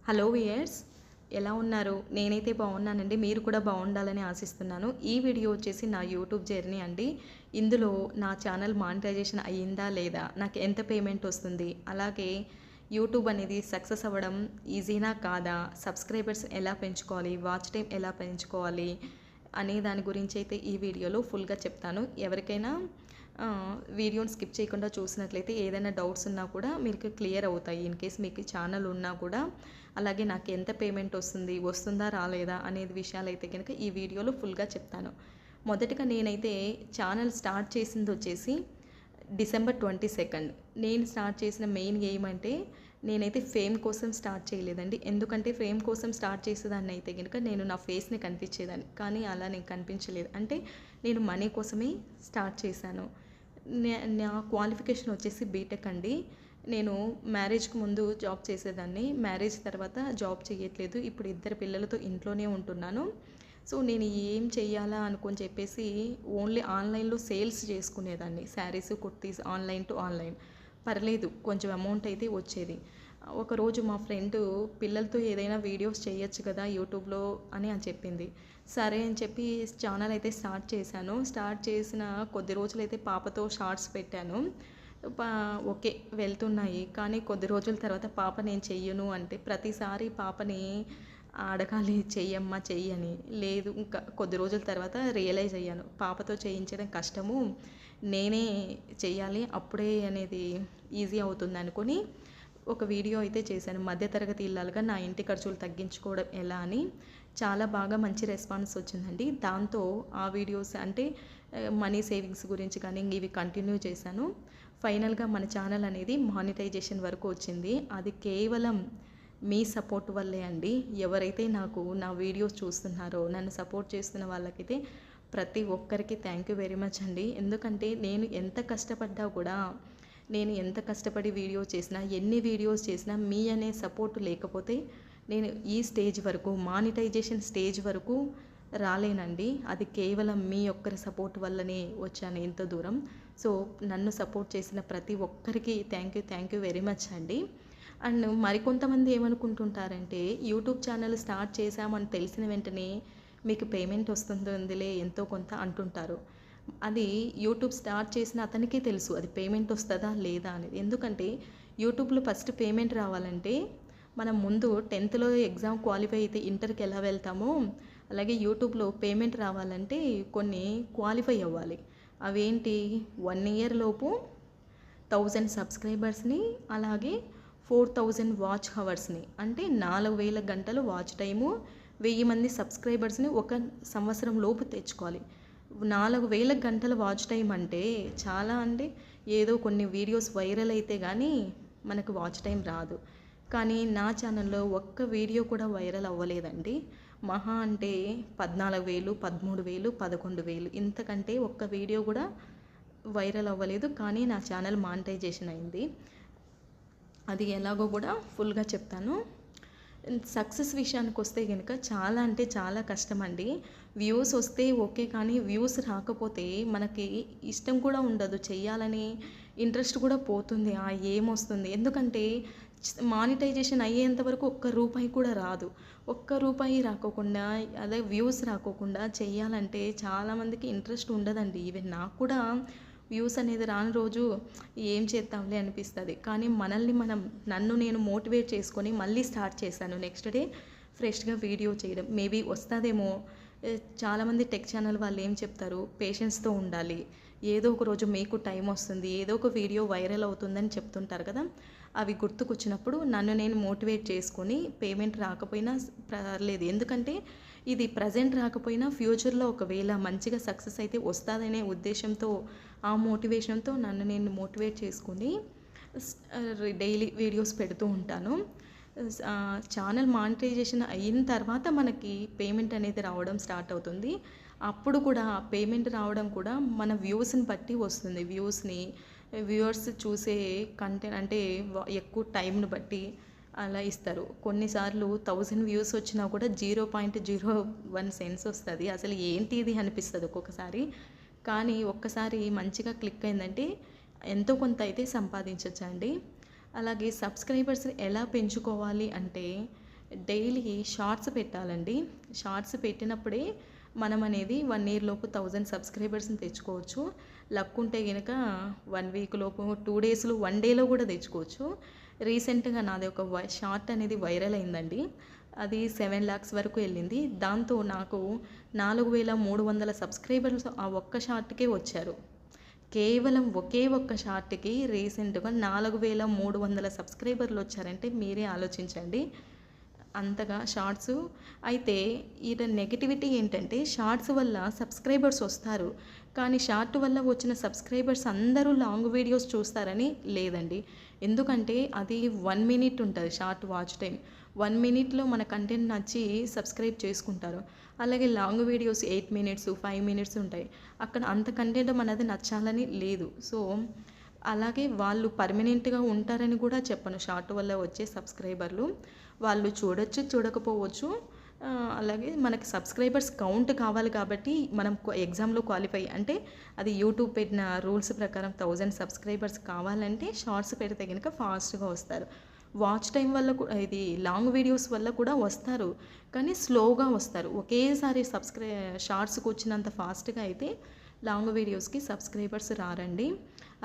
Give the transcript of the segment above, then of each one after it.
Hello viewers, ఎలా ఉన్నారు? నేనైతే బాగున్నానండి. మీరు కూడా బాగుండాలని ఆశిస్తున్నాను. ఈ వీడియో వచ్చేసి నా యూట్యూబ్ జర్నీ అండి. ఇందులో నా ఛానల్ మానిటైజేషన్ అయ్యిందా లేదా, నాకు ఎంత పేమెంట్ వస్తుంది, అలాగే యూట్యూబ్ అనేది సక్సెస్ అవ్వడం ఈజీనా కాదా, సబ్స్క్రైబర్స్ ఎలా పెంచుకోవాలి, వాచ్ టైం ఎలా పెంచుకోవాలి అనే దాని గురించి అయితే ఈ వీడియోలో ఫుల్గా చెప్తాను. ఎవరికైనా వీడియోని స్కిప్ చేయకుండా చూసినట్లయితే ఏదైనా డౌట్స్ ఉన్నా కూడా మీకు క్లియర్ అవుతాయి. ఇన్ కేస్ మీకు ఛానల్ ఉన్నా కూడా, అలాగే నాకు ఎంత పేమెంట్ వస్తుందా రాలేదా అనేది విషయాలైతే కనుక ఈ వీడియోలో ఫుల్గా చెప్తాను. మొదటగా నేనైతే ఛానల్ స్టార్ట్ చేసింది వచ్చేసి డిసెంబర్ 22. నేను స్టార్ట్ చేసిన మెయిన్ ఎయిమ్ అంటే, నేనైతే ఫేమ్ కోసం స్టార్ట్ చేయలేదండి. ఎందుకంటే ఫేమ్ కోసం స్టార్ట్ చేసేదాన్ని అయితే కనుక నేను నా ఫేస్ని కనిపించేదాన్ని, కానీ అలా నేను కనిపించలేదు. అంటే నేను మనీ కోసమే స్టార్ట్ చేశాను. నా క్వాలిఫికేషన్ వచ్చేసి బీటెక్ అండి. నేను మ్యారేజ్కి ముందు జాబ్ చేసేదాన్ని, మ్యారేజ్ తర్వాత జాబ్ చేయట్లేదు. ఇప్పుడు 2 పిల్లలతో ఇంట్లోనే ఉంటున్నాను. సో నేను ఏం చెయ్యాలా అనుకొని చెప్పేసి ఓన్లీ ఆన్లైన్లో సేల్స్ చేసుకునేదాన్ని. Saris, kurtis, online to online పర్లేదు, కొంచెం అమౌంట్ అయితే వచ్చేది. ఒకరోజు మా ఫ్రెండ్ పిల్లలతో ఏదైనా వీడియోస్ చేయొచ్చు కదా యూట్యూబ్లో అని చెప్పింది. సరే అని చెప్పి ఛానల్ అయితే స్టార్ట్ చేశాను. స్టార్ట్ చేసిన కొద్ది రోజులైతే పాపతో షార్ట్స్ పెట్టాను. ఓకే, వెళ్తున్నాయి. కానీ కొద్ది రోజుల తర్వాత పాప నేను చెయ్యను అంటే, ప్రతిసారి పాపని అడగాలి చెయ్యమ్మా చెయ్యని. లేదు, ఇంకా కొద్ది రోజుల తర్వాత రియలైజ్ అయ్యాను, పాపతో చేయించడం కష్టము, నేనే చెయ్యాలి, అప్పుడే అనేది ఈజీ అవుతుంది అనుకొని ఒక వీడియో అయితే చేశాను. మధ్యతరగతి ఇల్లాలుగా నా ఇంటి ఖర్చులు తగ్గించుకోవడం ఎలా అని. చాలా బాగా మంచి రెస్పాన్స్ వచ్చిందండి. దాంతో ఆ వీడియోస్ అంటే మనీ సేవింగ్స్ గురించి కానీ ఇవి కంటిన్యూ చేశాను. ఫైనల్గా మన ఛానల్ అనేది మానిటైజేషన్ వరకు వచ్చింది. అది కేవలం మీ సపోర్ట్ వల్లే అండి. ఎవరైతే నాకు నా వీడియోస్ చూస్తున్నారో, నన్ను సపోర్ట్ చేస్తున్న వాళ్ళకైతే ప్రతి ఒక్కరికి థ్యాంక్ యూ వెరీ మచ్ అండి. ఎందుకంటే నేను ఎంత కష్టపడ్డా కూడా, నేను ఎంత కష్టపడి వీడియో చేసినా, ఎన్ని వీడియోస్ చేసినా మీ అనే సపోర్ట్ లేకపోతే నేను ఈ స్టేజ్ వరకు, మానిటైజేషన్ స్టేజ్ వరకు రాలేనండి. అది కేవలం మీ ఒక్కరి సపోర్ట్ వల్లనే వచ్చాను ఇంత దూరం. సో నన్ను సపోర్ట్ చేసిన ప్రతి ఒక్కరికి థ్యాంక్ యూ వెరీ మచ్ అండి. అండ్ మరికొంతమంది ఏమనుకుంటుంటారంటే, యూట్యూబ్ ఛానల్ స్టార్ట్ చేశామని తెలిసిన వెంటనే మీకు పేమెంట్ వస్తుందిలే ఎంతో కొంత అంటుంటారు. అది యూట్యూబ్ స్టార్ట్ చేసిన అతనికే తెలుసు అది పేమెంట్ వస్తుందా లేదా అనేది. ఎందుకంటే యూట్యూబ్లో ఫస్ట్ పేమెంట్ రావాలంటే మనం ముందు 10th ఎగ్జామ్ క్వాలిఫై అయితే ఇంటర్కి ఎలా వెళ్తామో, అలాగే యూట్యూబ్లో పేమెంట్ రావాలంటే కొన్ని క్వాలిఫై అవ్వాలి. అవేంటి, 1 year లోపు 1000 సబ్స్క్రైబర్స్ని, అలాగే 4000 వాచ్ హవర్స్ని, అంటే 4000 గంటలు వాచ్ టైము, 1000 మంది సబ్స్క్రైబర్స్ని 1 సంవత్సరం లోపు తెచ్చుకోవాలి. 4000 గంటల వాచ్ టైం అంటే చాలా. అంటే ఏదో కొన్ని వీడియోస్ వైరల్ అయితే కానీ మనకు వాచ్ టైం రాదు. కానీ నా ఛానల్లో ఒక్క వీడియో కూడా వైరల్ అవ్వలేదండి. మహా అంటే 14,000, 13,000, 11,000, ఇంతకంటే ఒక్క వీడియో కూడా వైరల్ అవ్వలేదు. కానీ నా ఛానల్ మానిటైజేషన్ అయింది. అది ఎలాగో కూడా ఫుల్గా చెప్తాను. సక్సెస్ విషయానికి వస్తే కనుక చాలా అంటే చాలా కష్టం అండి. వ్యూస్ వస్తే ఓకే, కానీ వ్యూస్ రాకపోతే మనకి ఇష్టం కూడా ఉండదు, చెయ్యాలని ఇంట్రెస్ట్ కూడా పోతుంది. ఏమొస్తుంది, ఎందుకంటే మానిటైజేషన్ అయ్యేంత వరకు ఒక్క రూపాయి కూడా రాదు. ఒక్క రూపాయి రాకోకుండా, అదే వ్యూస్ రాకోకుండా చెయ్యాలంటే చాలామందికి ఇంట్రెస్ట్ ఉండదండి. ఈవెన్ నాకు కూడా వ్యూస్ అనేది రాని రోజు ఏం చేద్దాంలే అనిపిస్తుంది. కానీ నన్ను నేను మోటివేట్ చేసుకొని మళ్ళీ స్టార్ట్ చేశాను. నెక్స్ట్ డే ఫ్రెష్గా వీడియో చేయడం. మేబీ వస్తుందేమో. చాలామంది టెక్ ఛానల్ వాళ్ళు ఏం చెప్తారు, పేషెన్స్తో ఉండాలి, ఏదో ఒక రోజు మీకు టైం వస్తుంది, ఏదో ఒక వీడియో వైరల్ అవుతుందని చెప్తుంటారు కదా. అవి గుర్తుకొచ్చినప్పుడు నన్ను నేను మోటివేట్ చేసుకొని, పేమెంట్ రాకపోయినా పర్లేదు, ఎందుకంటే ఇది ప్రజెంట్ రాకపోయినా ఫ్యూచర్లో ఒకవేళ మంచిగా సక్సెస్ అయితే వస్తుందనే ఉద్దేశంతో, ఆ మోటివేషన్తో నన్ను నేను మోటివేట్ చేసుకొని డైలీ వీడియోస్ పెడుతూ ఉంటాను. ఛానల్ మానిటైజేషన్ అయిన తర్వాత మనకి పేమెంట్ అనేది రావడం స్టార్ట్ అవుతుంది. అప్పుడు కూడా పేమెంట్ రావడం కూడా మన వ్యూస్ని బట్టి వస్తుంది. వ్యూవర్స్ చూసే కంటెంట్ అంటే ఎక్కువ టైంని బట్టి అలా ఇస్తారు. కొన్నిసార్లు 1000 వ్యూస్ వచ్చినా కూడా 0.01 సెన్స్ వస్తుంది. అసలు ఏంటి ఇది అనిపిస్తుంది ఒక్కొక్కసారి. కానీ ఒక్కసారి మంచిగా క్లిక్ అయిందంటే ఎంతో కొంత అయితే సంపాదించవచ్చండి. అలాగే సబ్స్క్రైబర్స్ని ఎలా పెంచుకోవాలి అంటే, డైలీ షార్ట్స్ పెట్టాలండి. షార్ట్స్ పెట్టినప్పుడే మనం అనేది 1 ఇయర్ లోపు 1000 సబ్స్క్రైబర్స్‌ని తెచ్చుకోవచ్చు. లక్ ఉంటే గనక 1 వీక్ లోపు, 2 డేస్‌లో, 1 డేలో కూడా తెచ్చుకోవచ్చు. రీసెంట్‌గా నాది ఒక షార్ట్ అనేది వైరల్ అయిందండి. అది 7 లాక్స్ వరకు వెళ్ళింది. దాంతో నాకు 4300 సబ్స్క్రైబర్స్ ఆ ఒక్క షార్ట్‌కే వచ్చారు. కేవలం ఒకే ఒక్క షార్ట్‌కి రీసెంట్‌గా 4300 సబ్స్క్రైబర్లు వచ్చారంటే మీరే ఆలోచించండి. అంతగా షార్ట్సు. అయితే ఈడ నెగటివిటీ ఏంటంటే షార్ట్స్ వల్ల సబ్స్క్రైబర్స్ వస్తారు. కానీ షార్ట్ వల్ల వచ్చిన సబ్స్క్రైబర్స్ అందరూ లాంగ్ వీడియోస్ చూస్తారని లేదండి. ఎందుకంటే అది 1 మినిట్ ఉంటది షార్ట్ వాచ్ టైమ్. 1 మినిట్‌లో మన కంటెంట్ నచ్చి సబ్స్క్రైబ్ చేసుకుంటారు. అలాగే లాంగ్ వీడియోస్ 8 మినిట్స్, 5 మినిట్స్ ఉంటాయి. అక్కడ అంత కంటెంట్ మనది నచ్చాలని లేదు. సో, అలాగే వాళ్ళు పర్మనెంట్‌గా ఉంటారని కూడా చెప్పను. షార్ట్ వల్ల వచ్చే సబ్స్క్రైబర్లు. వాళ్ళు చూడొచ్చు, చూడకపోవచ్చు. అలాగే మనకి సబ్స్క్రైబర్స్ కౌంట్ కావాలి కాబట్టి మనం ఎగ్జామ్‌లో క్వాలిఫై అంటే అది యూట్యూబ్ పెట్టిన రూల్స్ ప్రకారం 1000 సబ్స్క్రైబర్స్ కావాలంటే షార్ట్స్ పెడితే గనుక ఫాస్ట్‌గా వస్తారు. వాచ్ టైం వల్ల ఇది లాంగ్ వీడియోస్ వల్ల కూడా వస్తారు. కానీ స్లోగా వస్తారు. ఒకేసారి షార్ట్స్‌కి వచ్చినంత ఫాస్ట్‌గా అయితే లాంగ్ వీడియోస్‌కి సబ్స్క్రైబర్స్ రారండి.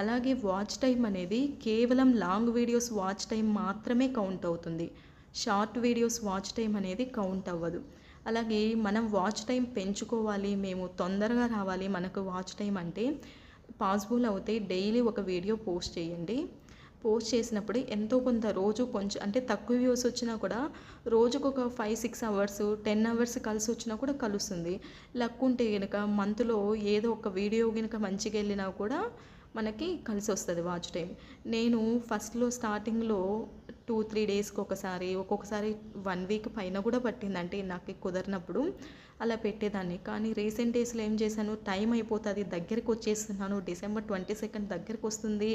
అలాగే వాచ్ టైం అనేది కేవలం లాంగ్ వీడియోస్ వాచ్ టైం మాత్రమే కౌంట్ అవుతుంది. షార్ట్ వీడియోస్ వాచ్ టైం అనేది కౌంట్ అవ్వదు. అలాగే మనం వాచ్ టైం పెంచుకోవాలి, మేము తొందరగా రావాలి మనకు వాచ్ టైం అంటే పాసిబుల్ అవుతే డైలీ ఒక వీడియో పోస్ట్ చేయండి. పోస్ట్ చేసినప్పుడు ఎంతో కొంత రోజు కొంచెం అంటే తక్కువ వ్యూస్ వచ్చినా కూడా రోజుకొక 5, 6 అవర్స్, 10 అవర్స్ కలిసి వచ్చినా కూడా కలుస్తుంది. లక్ ఉంటే గనక మంత్లో ఏదో ఒక వీడియో గనక మంచిగా వెళ్ళినా కూడా మనకి కలిసి వస్తుంది వాచ్ టైం. నేను ఫస్ట్‌లో స్టార్టింగ్‌లో 2, 3 డేస్‌కి ఒకసారి, ఒక్కొక్కసారి 1 వీక్ పైన కూడా పట్టింది. అంటే నాకు కుదరినప్పుడు అలా పెట్టేదాన్ని. కానీ రీసెంట్ డేస్‌లో ఏం చేశాను, టైం అయిపోతుంది, దగ్గరికి వచ్చేస్తున్నాను, డిసెంబర్ 22 దగ్గరికి వస్తుంది.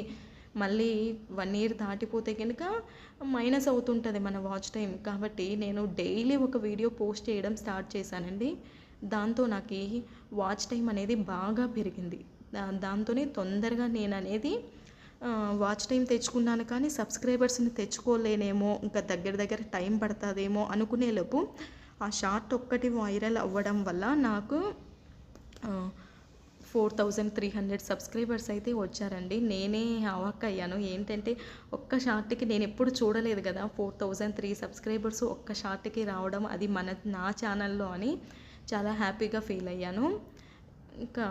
మళ్ళీ 1 ఇయర్ దాటిపోతే కనుక మైనస్ అవుతుంటుంది మన వాచ్ టైం. కాబట్టి నేను డైలీ ఒక వీడియో పోస్ట్ చేయడం స్టార్ట్ చేశానండి. దాంతో నాకు వాచ్ టైం అనేది బాగా పెరిగింది. దాంతోనే తొందరగా నేననేది వాచ్ టైం తెచ్చుకున్నాను. కానీ సబ్స్క్రైబర్స్‌ని తెచ్చుకోలేనేమో, ఇంకా దగ్గర దగ్గర టైం పడతదేమో అనుకునేలోపు ఆ షార్ట్ ఒక్కటి వైరల్ అవ్వడం వల్ల నాకు 4300 సబ్స్క్రైబర్స్ అయితే వచ్చారండి. నేనే అవాక్కయ్యాను. ఏంటంటే ఒక్క షార్ట్‌కి నేనెప్పుడు చూడలేదు కదా! 4003 సబ్స్క్రైబర్స్ ఒక్క షార్ట్‌కి రావడం, అది నా ఛానల్‌లో అని చాలా హ్యాపీగా ఫీల్ అయ్యాను. ఇంకా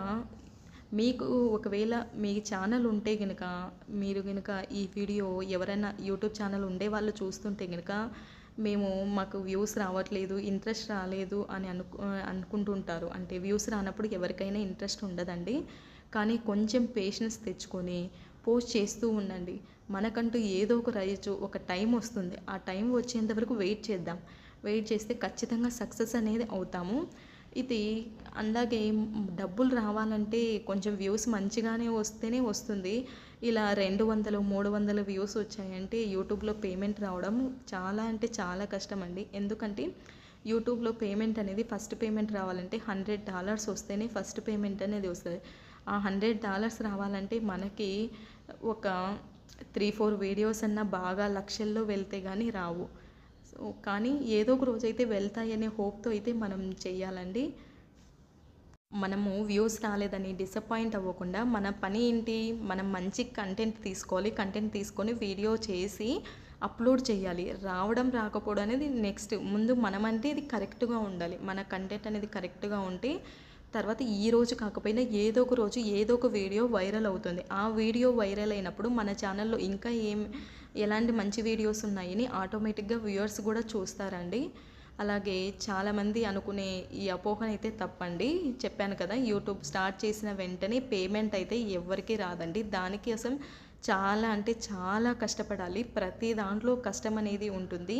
మీకు ఒకవేళ మీ ఛానల్ ఉంటే గనుక, మీరు గనుక ఈ వీడియో ఎవరైనా యూట్యూబ్ ఛానల్ ఉండేవాళ్ళు చూస్తుంటే గనుక, మాకు వ్యూస్ రావట్లేదు, ఇంట్రెస్ట్ రాలేదు అని అనుకుంటుంటారు. అంటే వ్యూస్ రానప్పుడు ఎవరికైనా ఇంట్రెస్ట్ ఉండదండి. కానీ కొంచెం పేషెన్స్ తెచ్చుకొని పోస్ట్ చేస్తూ ఉండండి. మనకంటూ ఏదో ఒక రోజు ఒక టైం వస్తుంది. ఆ టైం వచ్చేంత వరకు వెయిట్ చేద్దాం. వెయిట్ చేస్తే ఖచ్చితంగా సక్సెస్ అనేది అవుతాము. ఇది అలాగే డబ్బులు రావాలంటే కొంచెం వ్యూస్ మంచిగానే వస్తేనే వస్తుంది. ఇలా 200, 300 వ్యూస్ వచ్చాయంటే యూట్యూబ్‌లో పేమెంట్ రావడం చాలా అంటే చాలా కష్టమండి. ఎందుకంటే యూట్యూబ్‌లో పేమెంట్ అనేది ఫస్ట్ పేమెంట్ రావాలంటే $100 వస్తేనే ఫస్ట్ పేమెంట్ అనేది వస్తది. ఆ $100 రావాలంటే మనకి ఒక 3, 4 వీడియోస్ అన్నా బాగా లక్షల్లో వెళ్తే గానీ రావు. సో, కానీ ఏదో ఒక రోజైతే వెళ్తాయనే హోప్‌తో అయితే మనం చెయ్యాలండి. మనము వ్యూస్ రాలేదని డిసప్పాయింట్ అవ్వకుండా మన పని ఏంటి, మనం మంచి కంటెంట్ తీసుకోవాలి. కంటెంట్ తీసుకొని వీడియో చేసి అప్లోడ్ చేయాలి. రావడం రాకపోవడం అనేది నెక్స్ట్. ముందు మనమంటే ఇది కరెక్ట్‌గా ఉండాలి. మన కంటెంట్ అనేది కరెక్ట్‌గా ఉంటే తర్వాత ఈ రోజు కాకపోయినా ఏదో ఒక రోజు ఏదో ఒక వీడియో వైరల్ అవుతుంది. ఆ వీడియో వైరల్ అయినప్పుడు మన ఛానల్‌లో ఇంకా ఎలాంటి మంచి వీడియోస్ ఉన్నాయని ఆటోమేటిక్‌గా వ్యూయర్స్ కూడా చూస్తారండి. అలాగే చాలామంది అనుకునే ఈ అపోహనైతే తప్పండి. చెప్పాను కదా! యూట్యూబ్ స్టార్ట్ చేసిన వెంటనే పేమెంట్ అయితే ఎవ్వరికీ రాదండి. దానికి అసలు చాలా అంటే చాలా కష్టపడాలి. ప్రతి దాంట్లో కష్టం అనేది ఉంటుంది.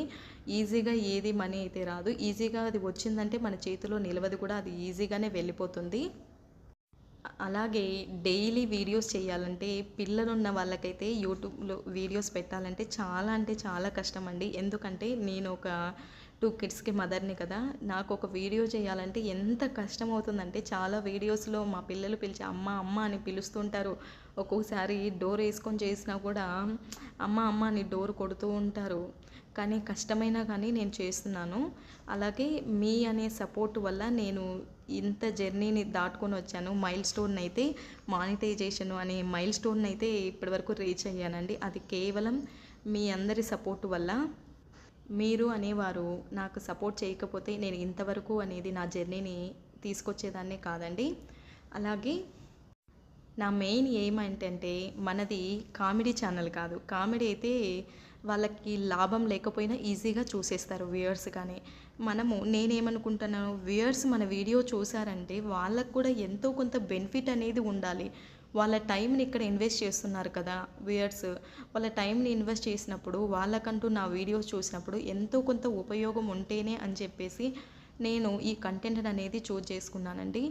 ఈజీగా ఏది మనీ అయితే రాదు. ఈజీగా అది వచ్చిందంటే మన చేతిలో నిలవదు కూడా. అది ఈజీగానే వెళ్ళిపోతుంది. అలాగే డైలీ వీడియోస్ చేయాలంటే పిల్లలున్న వాళ్ళకైతే యూట్యూబ్‌లో వీడియోస్ పెట్టాలంటే చాలా అంటే చాలా కష్టమండి. ఎందుకంటే నేను ఒక 2 కిడ్స్‌కి మదర్‌ని కదా! నాకొక వీడియో చేయాలంటే ఎంత కష్టమవుతుందంటే చాలా వీడియోస్‌లో మా పిల్లలు పిలిచి అమ్మ, అమ్మ అని పిలుస్తుంటారు. ఒక్కొక్కసారి డోర్ ఏసుకొని చేసినా కూడా అమ్మ, అమ్మ అని డోర్ కొడుతూ ఉంటారు. కానీ కష్టమైనా కానీ నేను చేస్తున్నాను. అలాగే మీ అనే సపోర్ట్ వల్ల నేను ఇంత జర్నీని దాటుకొని వచ్చాను. మైల్ స్టోన్ అయితే మానిటైజేషన్ అనే మైల్ స్టోన్ అయితే ఇప్పటివరకు రీచ్ అయ్యానండి. అది కేవలం మీ అందరి సపోర్ట్ వల్ల. మీరు అనేవారు నాకు సపోర్ట్ చేయకపోతే నేను ఇంతవరకు అనేది నా జర్నీని తీసుకొచ్చేదాన్నే కాదండి. అలాగే నా మెయిన్ ఎయిమ్ ఏంటంటే మనది కామెడీ ఛానల్ కాదు. కామెడీ అయితే వాళ్ళకి లాభం లేకపోయినా ఈజీగా చూసేస్తారు వ్యూయర్స్. కానీ నేనేమనుకుంటున్నాను, వ్యూయర్స్ మన వీడియో చూసారంటే వాళ్ళకు కూడా ఎంతో కొంత బెనిఫిట్ అనేది ఉండాలి. వాళ్ళ టైంని ఇక్కడ ఇన్వెస్ట్ చేస్తున్నారు కదా వ్యూయర్స్. వాళ్ళ టైంని ఇన్వెస్ట్ చేసినప్పుడు వాళ్ళకంటూ నా వీడియోస్ చూసినప్పుడు ఎంతో కొంత ఉపయోగం ఉంటేనే అని చెప్పేసి నేను ఈ కంటెంట్ అనేది చూజ్ చేసుకున్నానండి.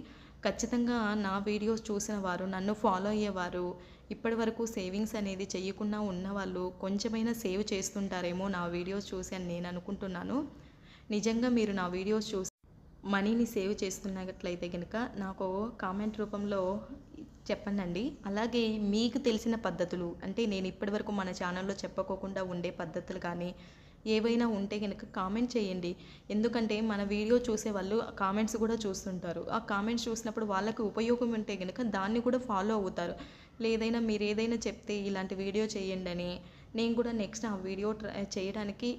ఖచ్చితంగా నా వీడియోస్ చూసిన వారు, నన్ను ఫాలో అయ్యేవారు, ఇప్పటి వరకు సేవింగ్స్ అనేది చేయకుండా ఉన్నవాళ్ళు కొంచెమైనా సేవ్ చేస్తుంటారేమో నా వీడియోస్ చూసి అని నేను అనుకుంటున్నాను. నిజంగా మీరు నా వీడియోస్ చూసి మనీని సేవ్ చేస్తున్నట్లయితే కనుక నాకు కామెంట్ రూపంలో చెప్పండి. అలాగే మీకు తెలిసిన పద్ధతులు, అంటే నేను ఇప్పటివరకు మన ఛానల్లో చెప్పుకోకుండా ఉండే పద్ధతులు కానీ ఏవైనా ఉంటే కనుక కామెంట్ చేయండి. ఎందుకంటే మన వీడియో చూసే వాళ్ళు కామెంట్స్ కూడా చూస్తుంటారు. ఆ కామెంట్స్ చూసినప్పుడు వాళ్ళకి ఉపయోగం ఉంటే కనుక దాన్ని కూడా ఫాలో అవుతారు. లేదైనా మీరు ఏదైనా చెప్తే ఇలాంటి వీడియో చేయండి అని నేను కూడా నెక్స్ట్ ఆ వీడియో చేయడానికి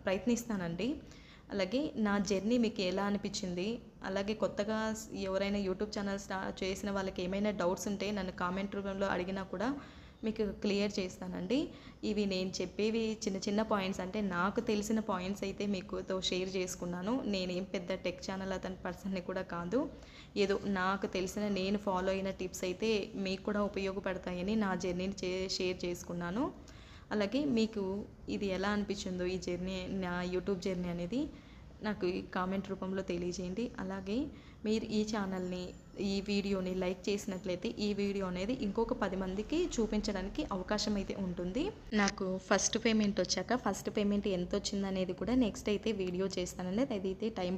ప్రయత్నిస్తానండి. అలాగే నా జర్నీ మీకు ఎలా అనిపించింది, అలాగే కొత్తగా ఎవరైనా యూట్యూబ్ ఛానల్ చేసిన వాళ్ళకి ఏమైనా డౌట్స్ ఉంటే నన్ను కామెంట్ రూపంలో అడిగినా కూడా మీకు క్లియర్ చేస్తానండి. ఇవి నేను చెప్పేవి చిన్న చిన్న పాయింట్స్, అంటే నాకు తెలిసిన పాయింట్స్ అయితే మీకుతో షేర్ చేసుకున్నాను. నేనేం పెద్ద టెక్ ఛానల్ పర్సన్ని కూడా కాదు. ఏదో నాకు తెలిసిన నేను ఫాలో అయిన టిప్స్ అయితే మీకు కూడా ఉపయోగపడతాయని నా జర్నీని షేర్ చేసుకున్నాను. అలాగే మీకు ఇది ఎలా అనిపించిందో ఈ జర్నీ, నా యూట్యూబ్ జర్నీ అనేది నాకు ఈ కామెంట్ రూపంలో తెలియజేయండి. అలాగే మీరు ఈ ఛానల్ని, ఈ వీడియోని లైక్ చేసినట్లయితే ఈ వీడియో అనేది ఇంకొక 10 మందికి చూపించడానికి అవకాశం అయితే ఉంటుంది. నాకు ఫస్ట్ పేమెంట్ వచ్చాక ఫస్ట్ పేమెంట్ ఎంత వచ్చిందనేది కూడా నెక్స్ట్ అయితే వీడియో చేస్తానండి. అదైతే టైం